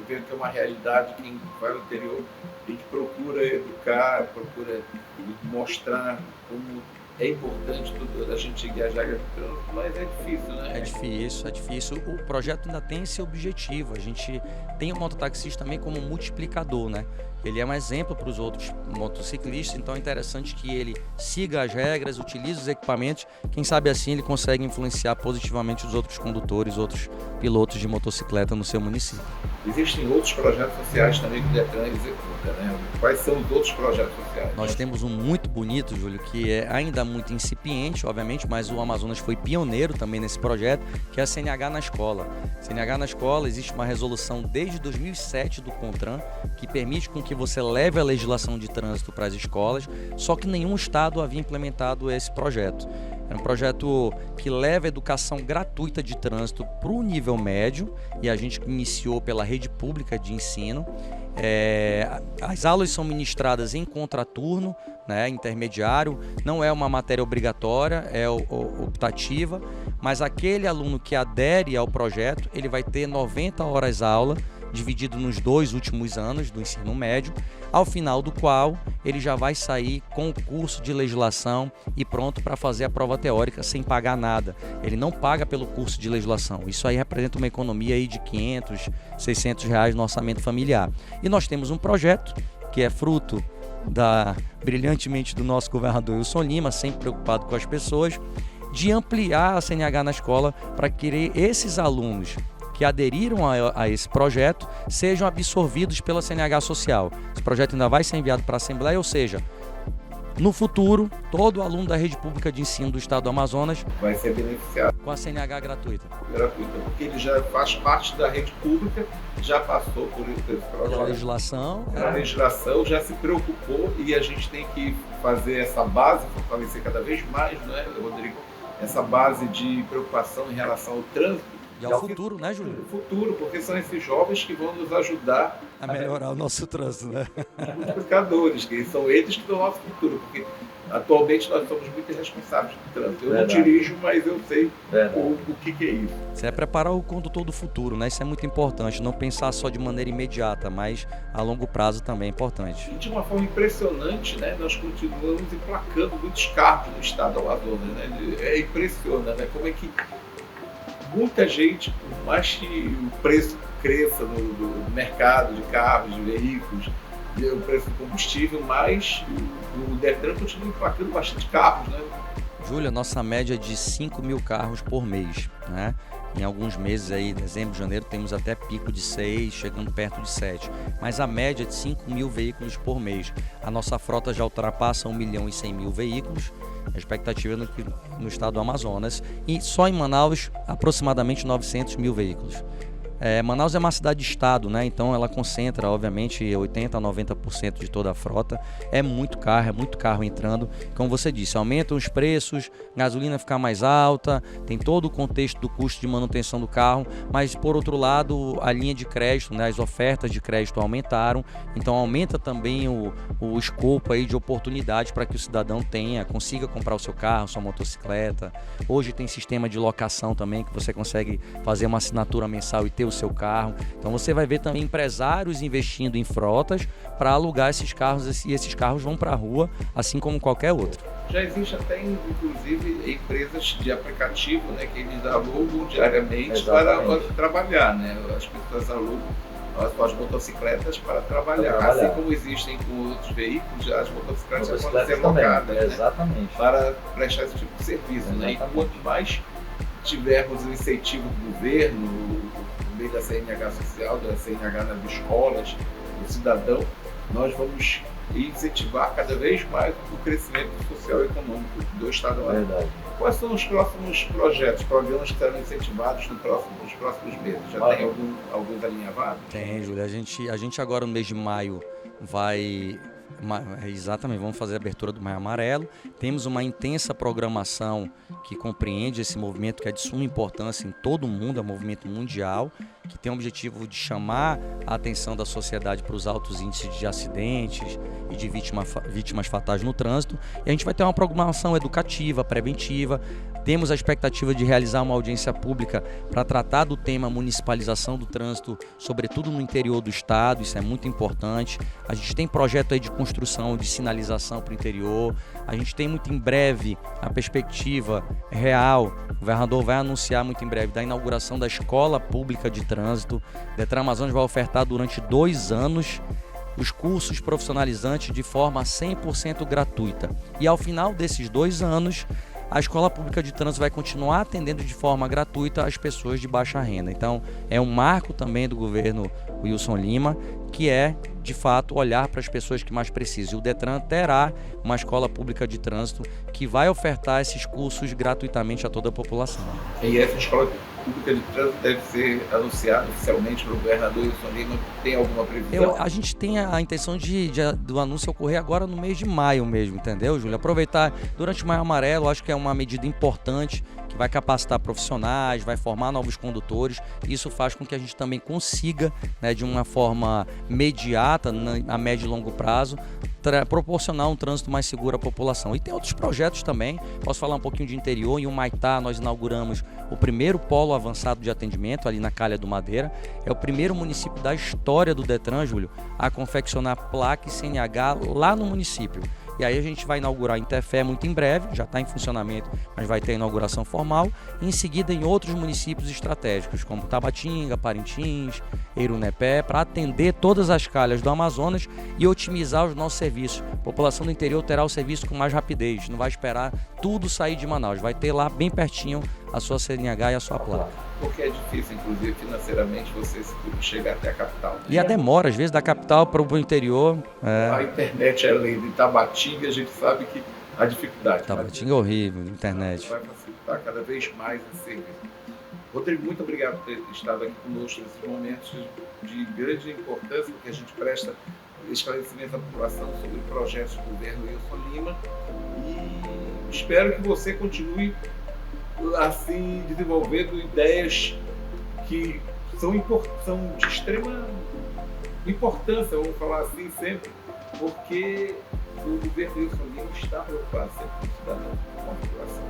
vê que é uma realidade. Quem vai ao interior, a gente procura educar, procura mostrar como é importante a gente seguir as regras do trânsito, mas é difícil, né? É difícil. O projeto ainda tem esse objetivo. A gente tem o mototaxista também como multiplicador, né? Ele é um exemplo para os outros motociclistas, então é interessante que ele siga as regras, utilize os equipamentos, quem sabe assim ele consegue influenciar positivamente os outros condutores, outros pilotos de motocicleta no seu município. Existem outros projetos sociais também que o Detran executa, né? Quais são os outros projetos sociais? Nós temos um muito bonito, Júlio, que é ainda muito incipiente, obviamente, mas o Amazonas foi pioneiro também nesse projeto, que é a CNH na Escola. CNH na Escola, existe uma resolução desde 2007 do CONTRAN, que permite com que você leve a legislação de trânsito para as escolas, só que nenhum estado havia implementado esse projeto. É um projeto que leva a educação gratuita de trânsito para o nível médio, e a gente iniciou pela rede pública de ensino. As aulas são ministradas em contraturno, né, intermediário, não é uma matéria obrigatória, é optativa, mas aquele aluno que adere ao projeto, ele vai ter 90 horas aula, dividido nos 2 últimos anos do ensino médio, ao final do qual ele já vai sair com o curso de legislação e pronto para fazer a prova teórica sem pagar nada. Ele não paga pelo curso de legislação. Isso aí representa uma economia aí de R$500, R$600 no orçamento familiar. E nós temos um projeto que é fruto brilhantemente do nosso governador Wilson Lima, sempre preocupado com as pessoas, de ampliar a CNH na escola para que esses alunos que aderiram a esse projeto sejam absorvidos pela CNH Social. Esse projeto ainda vai ser enviado para a Assembleia, ou seja, no futuro, todo aluno da rede pública de ensino do Estado do Amazonas vai ser beneficiado com a CNH gratuita. Porque ele já faz parte da rede pública, já passou por esse projeto. Pela legislação. A legislação já se preocupou e a gente tem que fazer essa base, fortalecer cada vez mais, não é, Rodrigo? Essa base de preocupação em relação ao trânsito. E ao futuro, né, Júlio? O futuro, porque são esses jovens que vão nos ajudar a melhorar o nosso trânsito, né? Os multiplicadores, que são eles que dão o nosso futuro, porque atualmente nós somos muito irresponsáveis no trânsito. Eu não dirijo, mas eu sei o que é isso. Isso é preparar o condutor do futuro, né? Isso é muito importante, não pensar só de maneira imediata, mas a longo prazo também é importante. E de uma forma impressionante, né? Nós continuamos emplacando muitos carros no estado do Amazonas, né? É impressionante, né? Como é que muita gente, por mais que o preço cresça no mercado de carros, de veículos, o preço do combustível, mas o Detran continua emplacando bastante carros, né? Júlia, nossa média é de 5 mil carros por mês, né? Em alguns meses aí, dezembro, janeiro, temos até pico de 6, chegando perto de 7. Mas a média é de 5 mil veículos por mês. A nossa frota já ultrapassa 1.100.000 veículos. A expectativa no estado do Amazonas. E só em Manaus, aproximadamente 900 mil veículos. Manaus é uma cidade-estado, né? Então ela concentra, obviamente, 80% a 90% de toda a frota. É muito carro entrando. Como você disse, aumentam os preços, gasolina fica mais alta, tem todo o contexto do custo de manutenção do carro, mas por outro lado, a linha de crédito, né? As ofertas de crédito aumentaram, então aumenta também o escopo aí de oportunidade para que o cidadão consiga comprar o seu carro, sua motocicleta. Hoje tem sistema de locação também, que você consegue fazer uma assinatura mensal e ter o seu carro. Então você vai ver também empresários investindo em frotas para alugar esses carros, e esses carros vão para a rua, assim como qualquer outro. Já existe até, inclusive, empresas de aplicativo, né, que eles alugam diariamente para trabalhar, né? As pessoas alugam as suas motocicletas para trabalhar. Assim como existem com outros veículos, as motocicletas já podem ser locadas, né? Exatamente. Para prestar esse tipo de serviço. Né? E quanto mais tivermos o incentivo do governo, no meio da CNH social, da CNH nas escolas, do cidadão, nós vamos incentivar cada vez mais o crescimento social e econômico do Estado. Quais são os próximos programas que serão incentivados nos próximos meses? Já tem alguns alinhavados? Tem, Júlia. A gente agora no mês de maio exatamente, vamos fazer a abertura do Maio Amarelo. Temos uma intensa programação que compreende esse movimento, que é de suma importância em todo o mundo, é um movimento mundial, que tem o objetivo de chamar a atenção da sociedade para os altos índices de acidentes e de vítimas fatais no trânsito. E a gente vai ter uma programação educativa, preventiva. Temos a expectativa de realizar uma audiência pública para tratar do tema municipalização do trânsito, sobretudo no interior do estado, isso é muito importante. A gente tem projeto aí de construção de sinalização para o interior. A gente tem muito em breve a perspectiva real, o governador vai anunciar muito em breve da inauguração da Escola Pública de Trânsito. Detran Amazonas vai ofertar durante 2 anos os cursos profissionalizantes de forma 100% gratuita. E ao final desses 2 anos, a Escola Pública de Trânsito vai continuar atendendo de forma gratuita as pessoas de baixa renda. Então, é um marco também do governo Wilson Lima, que é, de fato, olhar para as pessoas que mais precisam. E o Detran terá uma Escola Pública de Trânsito que vai ofertar esses cursos gratuitamente a toda a população. E essa Escola Pública de Trânsito deve ser anunciada oficialmente pelo governador Wilson Lima? Tem alguma previsão? A gente tem a intenção do anúncio ocorrer agora no mês de maio mesmo, entendeu, Júlio? Aproveitar durante o Maio Amarelo, acho que é uma medida importante, que vai capacitar profissionais, vai formar novos condutores. Isso faz com que a gente também consiga, né, de uma forma imediata, a médio e longo prazo, proporcionar um trânsito mais seguro à população. E tem outros projetos também, posso falar um pouquinho de interior. Em Humaitá nós inauguramos o primeiro polo avançado de atendimento ali na Calha do Madeira. É o primeiro município da história do Detran, Júlio, a confeccionar placa e CNH lá no município. E aí a gente vai inaugurar em Tefé muito em breve, já está em funcionamento, mas vai ter a inauguração formal. E em seguida em outros municípios estratégicos, como Tabatinga, Parintins, Eirunepé, para atender todas as calhas do Amazonas e otimizar os nossos serviços. A população do interior terá o serviço com mais rapidez, não vai esperar tudo sair de Manaus, vai ter lá bem pertinho a sua CNH e a sua placa. Porque é difícil, inclusive, financeiramente, você chegar até a capital. E a demora, às vezes, da capital para o interior. A internet é lei de Tabatinga, a gente sabe que a dificuldade. Tabatinga é horrível, internet. Vai facilitar cada vez mais esse serviço. Rodrigo, muito obrigado por ter estado aqui conosco nesses momentos de grande importância, porque a gente presta esclarecimento à população sobre projetos do governo Wilson Lima, e espero que você continue assim desenvolvendo ideias que são de extrema importância, vamos falar assim sempre, porque o governo Wilson Lima está preocupado sempre com o cidadão, com a população.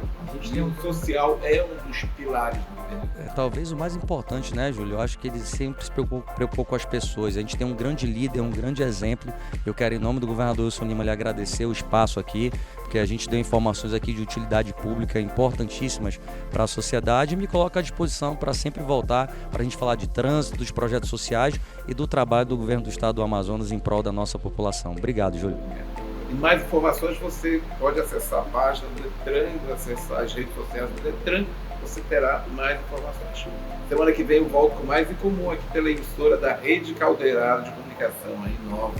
E o social é um dos pilares do governo. Talvez o mais importante, né, Júlio? Eu acho que ele sempre se preocupou com as pessoas. A gente tem um grande líder, um grande exemplo. Eu quero, em nome do governador Wilson Lima, lhe agradecer o espaço aqui, porque a gente deu informações aqui de utilidade pública importantíssimas para a sociedade, e me coloca à disposição para sempre voltar para a gente falar de trânsito, dos projetos sociais e do trabalho do governo do estado do Amazonas em prol da nossa população. Obrigado, Júlio. E mais informações você pode acessar a página do Detran, acessar as redes sociais do Detran, você terá mais informações. Semana que vem eu volto com mais em comum aqui pela emissora da Rede Caldeirada de Comunicação, aí nova.